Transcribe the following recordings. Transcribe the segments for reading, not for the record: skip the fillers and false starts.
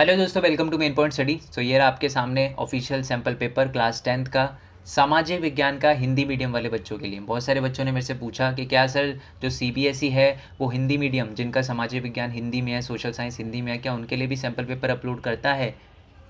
Hello दोस्तों, welcome to main point study. So ये रहा आपके सामने official sample paper class 10th का सामाजिक विज्ञान का हिंदी मीडियम वाले बच्चों के लिए। बहुत सारे बच्चों ने मेरे से पूछा कि क्या सर जो सीबीएसई है वो हिंदी मीडियम जिनका सामाजिक विज्ञान हिंदी में है, सोशल साइंस हिंदी में है, क्या उनके लिए भी सैम्पल पेपर अपलोड करता है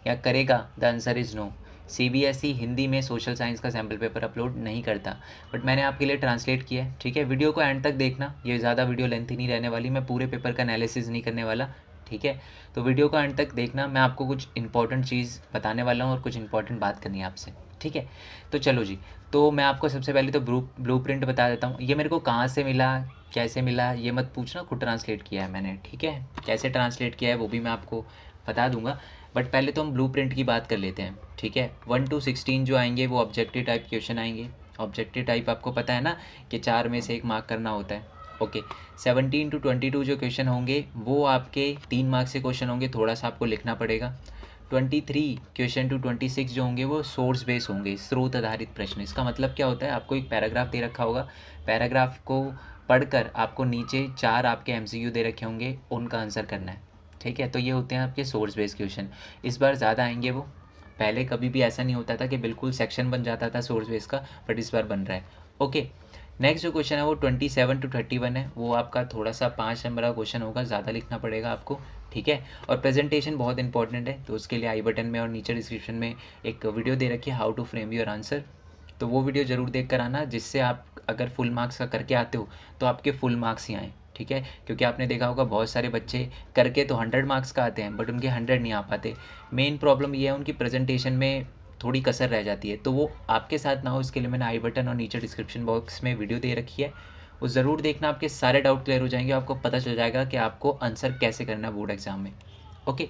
या करेगा? The answer is no. CBSE Hindi में सोशल साइंस का सैम्पल पेपर अपलोड नहीं करता, बट मैंने आपके लिए ट्रांसलेट किया है। ठीक है, वीडियो को एंड तक देखना, ये ज़्यादा वीडियो लेंथी नहीं रहने वाली, मैं पूरे पेपर का एनालिसिस नहीं करने वाला। ठीक है, तो वीडियो को एंड तक देखना, मैं आपको कुछ इंपॉर्टेंट चीज़ बताने वाला हूँ और कुछ इंपॉर्टेंट बात करनी है आपसे। ठीक है, तो चलो जी। तो मैं आपको सबसे पहले तो ब्लूप्रिंट बता देता हूँ। ये मेरे को कहाँ से मिला, कैसे मिला, ये मत पूछना, खुद ट्रांसलेट किया है मैंने। ठीक है, कैसे ट्रांसलेट किया है वो भी मैं आपको बता दूंगा, बट पहले तो हम ब्लूप्रिंट की बात कर लेते हैं। ठीक है, 1 to 16 जो आएंगे वो ऑब्जेक्टिव टाइप क्वेश्चन आएंगे। ऑब्जेक्टिव टाइप आपको पता है ना कि 4 में से 1 मार्क करना होता है। ओके, 17 to 22 जो क्वेश्चन होंगे वो आपके 3 मार्क से क्वेश्चन होंगे, थोड़ा सा आपको लिखना पड़ेगा। 23 क्वेश्चन टू 26 जो होंगे वो सोर्स बेस होंगे, स्रोत आधारित प्रश्न। इसका मतलब क्या होता है, आपको एक पैराग्राफ दे रखा होगा, पैराग्राफ को पढ़कर आपको नीचे 4 आपके एमसीक्यू दे रखे होंगे, उनका आंसर करना है। ठीक है, तो ये होते हैं आपके सोर्स बेस्ड क्वेश्चन। इस बार ज़्यादा आएंगे वो, पहले कभी भी ऐसा नहीं होता था कि बिल्कुल सेक्शन बन जाता था सोर्स बेस का, बट इस बार बन रहा है। ओके, नेक्स्ट जो क्वेश्चन है वो 27 to 31 है, वो आपका थोड़ा सा 5 नंबर का क्वेश्चन होगा, ज़्यादा लिखना पड़ेगा आपको। ठीक है, और प्रेजेंटेशन बहुत इंपॉर्टेंट है, तो उसके लिए आई बटन में और नीचे डिस्क्रिप्शन में एक वीडियो दे रखी है, how to frame your answer. तो वो वीडियो ज़रूर देख कर आना, जिससे आप अगर फुल मार्क्स का करके आते हो तो आपके फुल मार्क्स ही आएँ। ठीक है, क्योंकि आपने देखा होगा बहुत सारे बच्चे करके तो 100 मार्क्स का आते हैं, बट उनके 100 नहीं आ पाते। मेन प्रॉब्लम ये है उनकी प्रेजेंटेशन में थोड़ी कसर रह जाती है, तो वो आपके साथ ना हो इसके लिए मैंने आई बटन और नीचे डिस्क्रिप्शन बॉक्स में वीडियो दे रखी है, वो ज़रूर देखना। आपके सारे डाउट क्लियर हो जाएंगे, आपको पता चल जाएगा कि आपको आंसर कैसे करना है बोर्ड एग्ज़ाम में। ओके,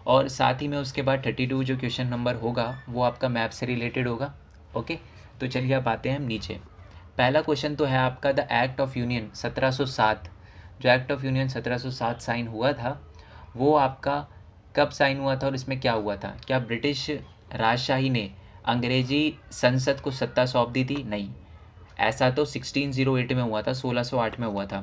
और साथ ही में उसके बाद 32 जो क्वेश्चन नंबर होगा वो आपका मैप से रिलेटेड होगा। ओके, तो चलिए अब आते हैं हम नीचे। पहला क्वेश्चन तो है आपका द एक्ट ऑफ यूनियन 1707। जो एक्ट ऑफ यूनियन 1707 साइन हुआ था वो आपका कब साइन हुआ था और इसमें क्या हुआ था? क्या ब्रिटिश राजशाही ने अंग्रेजी संसद को सत्ता सौंप दी थी? नहीं, ऐसा तो 1608 में हुआ था, 1608 में हुआ था।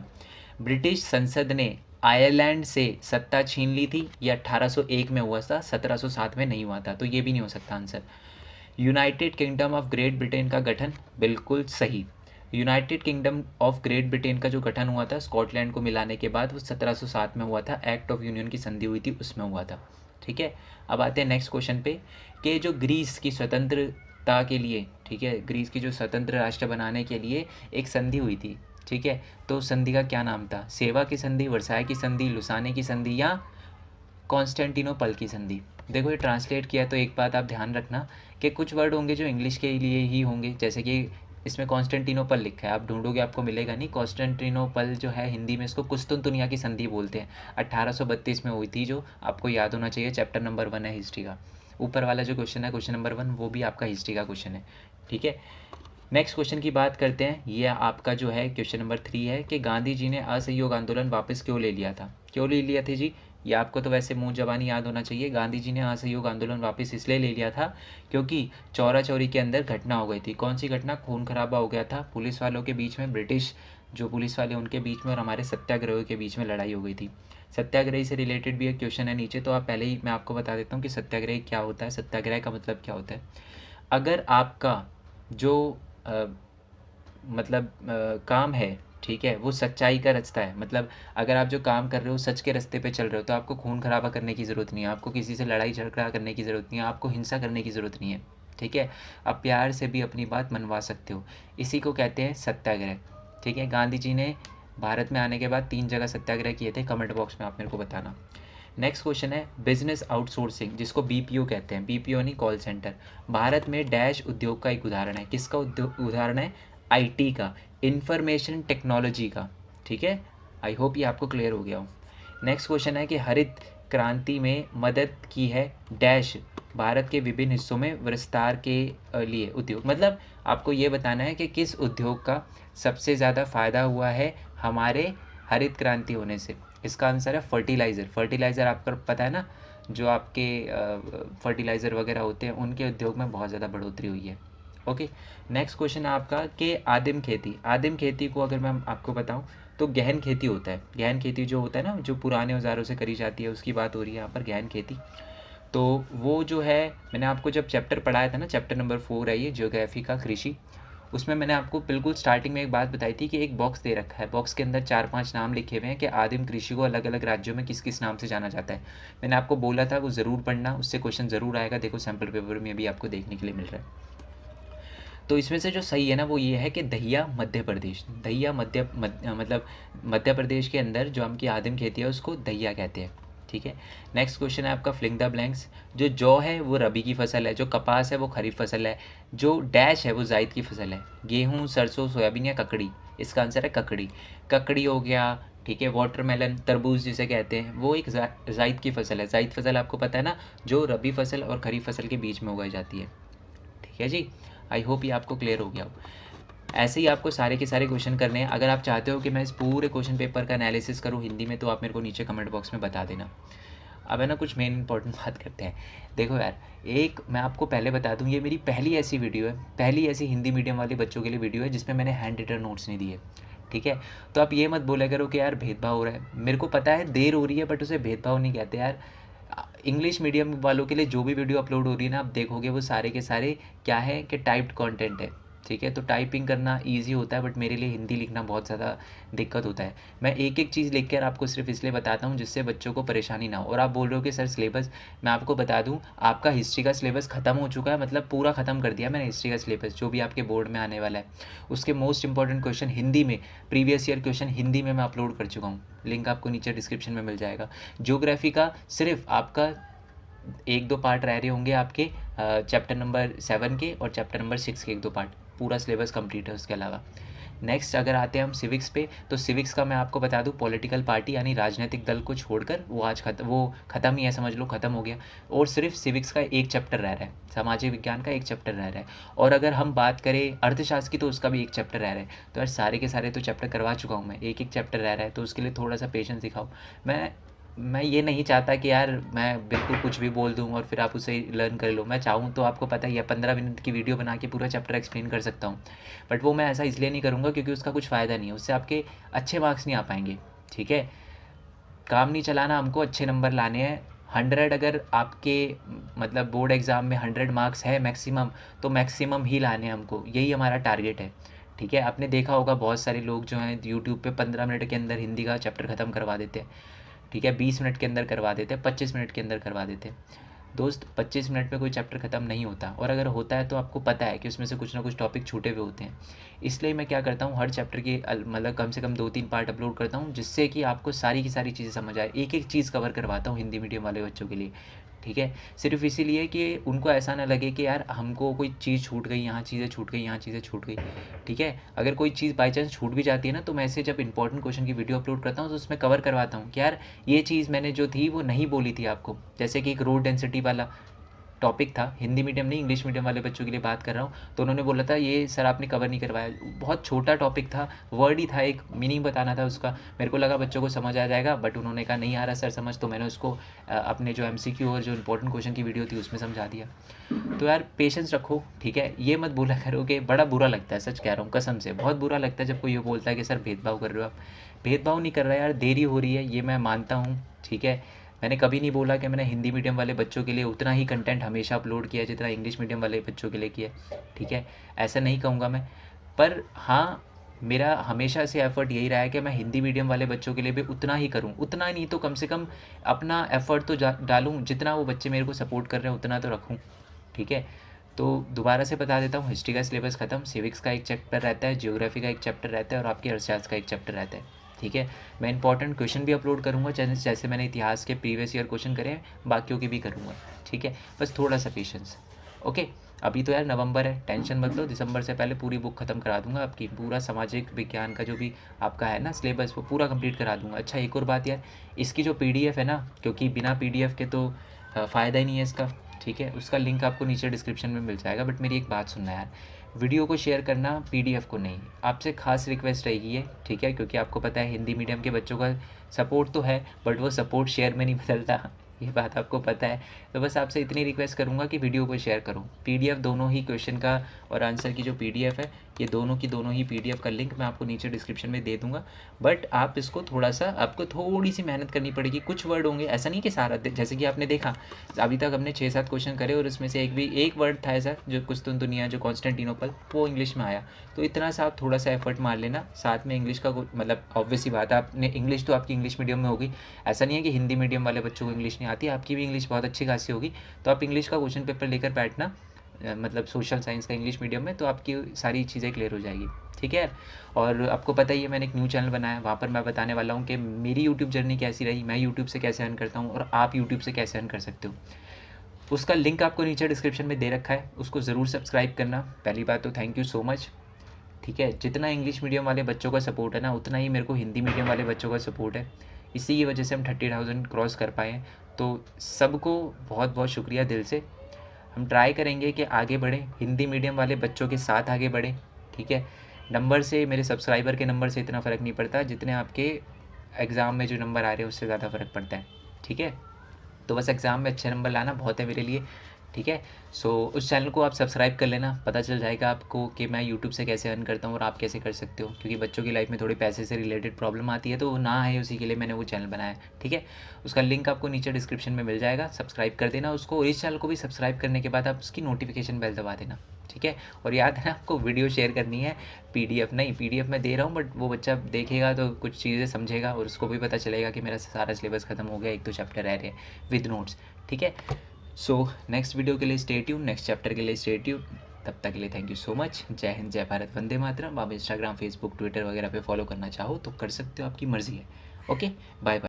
ब्रिटिश संसद ने आयरलैंड से सत्ता छीन ली थी, ये 1801 में हुआ था, 1707 में नहीं हुआ था, तो ये भी नहीं हो सकता answer. United kingdom of great Britain का गठन, बिल्कुल सही। United kingdom of great Britain का जो गठन हुआ था स्कॉटलैंड को मिलाने के बाद, वो 1707 में हुआ था, एक्ट ऑफ यूनियन की संधि हुई थी उसमें हुआ था। ठीक है, अब आते हैं नेक्स्ट क्वेश्चन पे कि जो ग्रीस की स्वतंत्रता के लिए, ठीक है, ग्रीस की जो स्वतंत्र राष्ट्र बनाने के लिए एक संधि हुई थी। ठीक है, तो संधि का क्या नाम था? सेवा की संधि, वर्साय की संधि, लुसाने की संधि या कॉन्स्टेंटिनोपल की संधि? देखो ये ट्रांसलेट किया तो एक बात आप ध्यान रखना कि कुछ वर्ड होंगे जो इंग्लिश के लिए ही होंगे, जैसे कि इसमें कॉन्स्टेंटिनोपल लिखा है, आप ढूंढोगे आपको मिलेगा नहीं। कॉन्स्टेंटिनोपल जो है हिंदी में इसको कुस्तुनतुनिया की संधि बोलते हैं, 1832 में हुई थी, जो आपको याद होना चाहिए, चैप्टर नंबर 1 है हिस्ट्री का। ऊपर वाला जो क्वेश्चन है क्वेश्चन नंबर 1, वो भी आपका हिस्ट्री का क्वेश्चन है। ठीक है, नेक्स्ट क्वेश्चन की बात करते हैं। ये आपका जो है क्वेश्चन नंबर 3 है कि गांधी जी ने असहयोग आंदोलन वापस क्यों ले लिया था? क्यों ले लिया था जी? ये आपको तो वैसे मुंह जबानी याद होना चाहिए। गांधी जी ने असहयोग आंदोलन वापस इसलिए ले लिया था क्योंकि चौरा चौरी के अंदर घटना हो गई थी। कौन सी घटना? खून खराबा हो गया था पुलिस वालों के बीच में, ब्रिटिश जो पुलिस वाले उनके बीच में और हमारे सत्याग्रहियों के बीच में लड़ाई हो गई थी। सत्याग्रही से रिलेटेड भी एक क्वेश्चन है नीचे, तो आप पहले ही मैं आपको बता देता हूँ कि सत्याग्रह क्या होता है, सत्याग्रह का मतलब क्या होता है। अगर आपका जो मतलब काम है, ठीक है, वो सच्चाई का रास्ता है, मतलब अगर आप जो काम कर रहे हो सच के रास्ते पे चल रहे हो, तो आपको खून खराबा करने की ज़रूरत नहीं है, आपको किसी से लड़ाई झगड़ा करने की ज़रूरत नहीं है, आपको हिंसा करने की ज़रूरत नहीं है। ठीक है, आप प्यार से भी अपनी बात मनवा सकते हो, इसी को कहते हैं सत्याग्रह। ठीक है, गांधी जी ने भारत में आने के बाद 3 जगह सत्याग्रह किए थे, कमेंट बॉक्स में आप मेरे को बताना। नेक्स्ट क्वेश्चन है बिजनेस आउटसोर्सिंग, जिसको बीपीओ कहते हैं, बीपीओ नहीं कॉल सेंटर, भारत में डैश उद्योग का एक उदाहरण है। किसका उदाहरण है? आईटी का, इंफॉर्मेशन टेक्नोलॉजी का। ठीक है, आई होप ये आपको क्लियर हो गया हो। नेक्स्ट क्वेश्चन है कि हरित क्रांति में मदद की है डैश भारत के विभिन्न हिस्सों में विस्तार के लिए उद्योग, मतलब आपको ये बताना है कि किस उद्योग का सबसे ज़्यादा फ़ायदा हुआ है हमारे हरित क्रांति होने से। इसका आंसर है फर्टिलाइज़र। फर्टिलाइज़र आपको पता है ना, जो आपके फर्टिलाइज़र वगैरह होते हैं उनके उद्योग में बहुत ज़्यादा बढ़ोतरी हुई है। ओके, नेक्स्ट क्वेश्चन है आपका कि आदिम खेती, आदिम खेती को अगर मैं आपको बताऊं तो गहन खेती होता है। गहन खेती जो होता है ना, जो पुराने औजारों से करी जाती है, उसकी बात हो रही है यहाँ पर, गहन खेती। तो वो जो है, मैंने आपको जब चैप्टर पढ़ाया था ना, चैप्टर नंबर 4 है ये, ज्योग्राफी का, कृषि, उसमें मैंने आपको बिल्कुल स्टार्टिंग में एक बात बताई थी कि एक बॉक्स दे रखा है, बॉक्स के अंदर 4-5 नाम लिखे हुए हैं कि आदिम कृषि को अलग अलग राज्यों में किस किस नाम से जाना जाता है। मैंने आपको बोला था वो ज़रूर पढ़ना, उससे क्वेश्चन ज़रूर आएगा। देखो सैम्पल पेपर में भी आपको देखने के लिए मिल रहा है। तो इसमें से जो सही है ना वो ये है कि दहिया मध्य प्रदेश, दहिया मतलब मध्य प्रदेश के अंदर जो हम की आदिम खेती है उसको दहिया कहते हैं। ठीक है। नेक्स्ट क्वेश्चन है आपका, फिलिंग द ब्लैंक्स। जो जौ है वो रबी की फसल है, जो कपास है वो खरीफ फसल है, जो डैश है वो जायद की फसल है। गेहूँ, सरसों, सोयाबीन या ककड़ी, इसका आंसर है ककड़ी। ककड़ी हो गया। ठीक है। वाटरमेलन, तरबूज जिसे कहते हैं, वो एक जायद की फसल है। जायद फसल आपको पता है ना, जो रबी फसल और खरीफ फसल के बीच में उगाई जाती है। ठीक है जी। आई होप ये आपको क्लियर हो गया हो। ऐसे ही आपको सारे के सारे क्वेश्चन करने हैं। अगर आप चाहते हो कि मैं इस पूरे क्वेश्चन पेपर का एनालिसिस करूँ हिंदी में, तो आप मेरे को नीचे कमेंट बॉक्स में बता देना। अब है ना कुछ मेन इंपॉर्टेंट बात करते हैं। देखो यार, एक मैं आपको पहले बता दूं, ये मेरी पहली ऐसी वीडियो है, पहली ऐसी हिंदी मीडियम वाले बच्चों के लिए वीडियो है जिसमें मैंने हैंड रिटन नोट्स नहीं दिए। ठीक है। तो आप ये मत बोला करो कि यार भेदभाव हो रहा है। मेरे को पता है देर हो रही है, बट उसे भेदभाव नहीं कहते यार। इंग्लिश मीडियम वालों के लिए जो भी वीडियो अपलोड हो रही है ना, आप देखोगे वो सारे के सारे क्या है कि टाइप्ड कंटेंट है। ठीक है। तो टाइपिंग करना इजी होता है, बट मेरे लिए हिंदी लिखना बहुत ज़्यादा दिक्कत होता है। मैं एक एक चीज़ लिख कर आपको सिर्फ इसलिए बताता हूँ जिससे बच्चों को परेशानी ना हो। और आप बोल रहे हो कि सर सिलेबस, मैं आपको बता दूँ, आपका हिस्ट्री का सिलेबस ख़त्म हो चुका है, मतलब पूरा ख़त्म कर दिया मैंने हिस्ट्री का सिलेबस, जो भी आपके बोर्ड में आने वाला है। उसके मोस्ट इंपॉर्टेंट क्वेश्चन हिंदी में, प्रीवियस ईयर क्वेश्चन हिंदी में मैं अपलोड कर चुका हूँ। लिंक आपको नीचे डिस्क्रिप्शन में मिल जाएगा। ज्योग्राफी का सिर्फ आपका 1-2 पार्ट रह रहे होंगे आपके, चैप्टर नंबर 7 के और चैप्टर नंबर 6 के 1-2 पार्ट, पूरा सिलेबस कंप्लीट है उसके अलावा। नेक्स्ट अगर आते हैं हम सिविक्स पे, तो सिविक्स का मैं आपको बता दूं, पॉलिटिकल पार्टी यानी राजनीतिक दल को छोड़कर वो आज ख़त्म ही है, समझ लो ख़त्म हो गया। और सिर्फ सिविक्स का एक चैप्टर रह रहा है, सामाजिक विज्ञान का एक चैप्टर रह रहा है। और अगर हम बात करें अर्थशास्त्र की, तो उसका भी एक चैप्टर रह रहा है। तो यार सारे के सारे तो चैप्टर करवा चुका हूँ मैं, एक एक चैप्टर रह रहा है, तो उसके लिए थोड़ा सा पेशेंस दिखाओ। मैं ये नहीं चाहता कि यार मैं बिल्कुल कुछ भी बोल दूँ और फिर आप उसे लर्न कर लो। मैं चाहूँ तो आपको पता ही है 15 मिनट की वीडियो बना के पूरा चैप्टर एक्सप्लेन कर सकता हूँ, बट वो मैं ऐसा इसलिए नहीं करूँगा क्योंकि उसका कुछ फ़ायदा नहीं है, उससे आपके अच्छे मार्क्स नहीं आ पाएंगे। ठीक है। काम नहीं चलाना, हमको अच्छे नंबर लाने हैं। 100 अगर आपके मतलब बोर्ड एग्ज़ाम में 100 मार्क्स है मैक्सिमम, तो मैक्सिमम ही लाने हैं हमको, यही हमारा टारगेट है। ठीक है। आपने देखा होगा बहुत सारे लोग जो हैं यूट्यूब पे 15 मिनट के अंदर हिंदी का चैप्टर ख़त्म करवा देते हैं। ठीक है। 20 मिनट के अंदर करवा देते हैं, 25 मिनट के अंदर करवा देते हैं। दोस्त 25 मिनट में कोई चैप्टर ख़त्म नहीं होता, और अगर होता है तो आपको पता है कि उसमें से कुछ ना कुछ टॉपिक छूटे हुए होते हैं। इसलिए मैं क्या करता हूँ, हर चैप्टर के मतलब कम से कम 2-3 पार्ट अपलोड करता हूँ, जिससे कि आपको सारी की सारी चीज़ें समझ आए। एक एक चीज़ कवर करवाता हूँ हिंदी मीडियम वाले बच्चों के लिए। ठीक है। सिर्फ इसीलिए कि उनको ऐसा ना लगे कि यार हमको कोई चीज़ छूट गई, यहाँ चीज़ें छूट गई, यहाँ चीज़ें छूट गई। ठीक है। अगर कोई चीज़ बाई चांस छूट भी जाती है ना, तो मैं ऐसे जब इंपॉर्टेंट क्वेश्चन की वीडियो अपलोड करता हूँ तो उसमें कवर करवाता हूँ कि यार ये चीज़ मैंने जो थी वो नहीं बोली थी आपको। जैसे कि एक रोड डेंसिटी वाला टॉपिक था, हिंदी मीडियम नहीं इंग्लिश मीडियम वाले बच्चों के लिए बात कर रहा हूँ, तो उन्होंने बोला था ये सर आपने कवर नहीं करवाया। बहुत छोटा टॉपिक था, वर्ड ही था, एक मीनिंग बताना था उसका। मेरे को लगा बच्चों को समझ आ जाएगा, बट उन्होंने कहा नहीं आ रहा सर समझ, तो मैंने उसको अपने जो MCQ और जो इंपॉर्टेंट क्वेश्चन की वीडियो थी उसमें समझा दिया। तो यार पेशेंस रखो। ठीक है। ये मत बोला करो कि, बड़ा बुरा लगता है, सच कह रहा हूँ कसम से, बहुत बुरा लगता है जब कोई ये बोलता है कि सर भेदभाव कर रहे हो आप। भेदभाव नहीं कर रहा यार, देरी हो रही है ये मैं मानता हूँ। ठीक है। मैंने कभी नहीं बोला कि मैंने हिंदी मीडियम वाले बच्चों के लिए उतना ही कंटेंट हमेशा अपलोड किया जितना इंग्लिश मीडियम वाले बच्चों के लिए किया। ठीक है। ऐसा नहीं कहूँगा मैं, पर हाँ मेरा हमेशा से एफ़र्ट यही रहा है कि मैं हिंदी मीडियम वाले बच्चों के लिए भी उतना ही करूँ, उतना नहीं तो कम से कम अपना एफ़र्ट तो डालूँ, जितना वो बच्चे मेरे को सपोर्ट कर रहे हैं उतना तो रखूँ। ठीक है। तो दोबारा से बता देता हूँ, हिस्ट्री का सिलेबस ख़त्म, सिविक्स का एक चैप्टर रहता है, ज्योग्राफी का एक चैप्टर रहता है, और आपके अर्थशास्त्र का एक चैप्टर रहता है। ठीक है। मैं इंपॉर्टेंट क्वेश्चन भी अपलोड करूँगा, जैसे मैंने इतिहास के प्रीवियस ईयर क्वेश्चन करे हैं, बाकियों के भी करूँगा। ठीक है। बस थोड़ा सा पेशेंस। ओके। अभी तो यार नवंबर है, टेंशन मत लो, दिसंबर से पहले पूरी बुक ख़त्म करा दूंगा आपकी, पूरा सामाजिक विज्ञान का जो भी आपका है ना सिलेबस वो पूरा कंप्लीट करा दूंगा। अच्छा एक और बात यार, इसकी जो PDF है ना, क्योंकि बिना PDF के तो फ़ायदा ही नहीं है इसका। ठीक है। उसका लिंक आपको नीचे डिस्क्रिप्शन में मिल जाएगा, बट मेरी एक बात सुनना यार, वीडियो को शेयर करना, PDF को नहीं। आपसे खास रिक्वेस्ट रहेगी ये। ठीक है। क्योंकि आपको पता है हिंदी मीडियम के बच्चों का सपोर्ट तो है, बट वो सपोर्ट शेयर में नहीं बदलता। ये बात आपको पता है। तो बस आपसे इतनी रिक्वेस्ट करूँगा कि वीडियो को शेयर करो। पीडीएफ दोनों ही क्वेश्चन का और आंसर की जो पीडीएफ है, ये दोनों की दोनों ही पीडीएफ का लिंक मैं आपको नीचे डिस्क्रिप्शन में दे दूँगा। बट आप इसको थोड़ा-सा, आपको थोड़ी-सी मेहनत करनी पड़ेगी। कुछ वर्ड होंगे, ऐसा नहीं कि सारा जैसे कि आपने देखा अभी तक हमने 6-7 क्वेश्चन करे और उसमें से एक वर्ड था ऐसा जो कुस्तुन दुनिया, जो कॉन्स्टेंटिनोपल, वो इंग्लिश में आया। तो इतना सा आप थोड़ा-सा एफर्ट मार लेना। साथ में इंग्लिश का मतलब ऑब्वियस सी बात है, आपने इंग्लिश तो आपकी इंग्लिश मीडियम में होगी। ऐसा नहीं है कि हिंदी मीडियम वाले बच्चों को इंग्लिश नहीं आती, आपकी भी इंग्लिश बहुत अच्छी खासी होगी। तो आप इंग्लिश का क्वेश्चन पेपर लेकर बैठना, मतलब सोशल साइंस का इंग्लिश मीडियम में, तो आपकी सारी चीज़ें क्लियर हो जाएगी। ठीक है। और आपको पता ही है मैंने एक न्यू चैनल बनाया, वहाँ पर मैं बताने वाला हूँ कि मेरी यूट्यूब जर्नी कैसी रही, मैं यूट्यूब से कैसे अर्न करता हूँ और आप यूट्यूब से कैसे अर्न कर सकते हो। उसका लिंक आपको नीचे डिस्क्रिप्शन में दे रखा है, उसको ज़रूर सब्सक्राइब करना। पहली बात तो थैंक यू सो मच। ठीक है। जितना इंग्लिश मीडियम वाले बच्चों का सपोर्ट है ना, उतना ही मेरे को हिंदी मीडियम वाले बच्चों का सपोर्ट है। इसी की वजह से हम 30,000 क्रॉस कर पाए हैं। तो सबको बहुत बहुत शुक्रिया दिल से। हम ट्राई करेंगे कि आगे बढ़ें, हिंदी मीडियम वाले बच्चों के साथ आगे बढ़ें। ठीक है। नंबर से, मेरे सब्सक्राइबर के नंबर से इतना फ़र्क नहीं पड़ता जितने आपके एग्ज़ाम में जो नंबर आ रहे हैं उससे ज़्यादा फ़र्क पड़ता है। ठीक है। तो बस एग्ज़ाम में अच्छे नंबर लाना बहुत है मेरे लिए। ठीक है। सो उस चैनल को आप सब्सक्राइब कर लेना, पता चल जाएगा आपको कि मैं यूट्यूब से कैसे अर्न करता हूँ और आप कैसे कर सकते हो, क्योंकि बच्चों की लाइफ में थोड़ी पैसे से रिलेटेड प्रॉब्लम आती है, तो वो ना आए उसी के लिए मैंने वो चैनल बनाया है। ठीक है। उसका लिंक आपको नीचे डिस्क्रिप्शन में मिल जाएगा, सब्सक्राइब कर देना उसको। और इस चैनल को भी सब्सक्राइब करने के बाद आप उसकी नोटिफिकेशन बेल दबा देना। ठीक है। और याद है ना, आपको वीडियो शेयर करनी है, पीडीएफ नहीं। पीडीएफ मैं दे रहा हूँ बट वो बच्चा देखेगा तो कुछ चीज़ें समझेगा और उसको भी पता चलेगा कि मेरा सारा सिलेबस ख़त्म हो गया, 1-2 चैप्टर रह रहे हैं विद नोट्स। ठीक है। सो नेक्स्ट वीडियो के लिए स्टे ट्यून, नेक्स्ट चैप्टर के लिए स्टे ट्यून। तब तक के लिए थैंक यू सो मच। जय हिंद, जय भारत, वंदे मातरम। आप इंस्टाग्राम, फेसबुक, ट्विटर वगैरह पे फॉलो करना चाहो तो कर सकते हो, आपकी मर्ज़ी है। Okay, bye bye.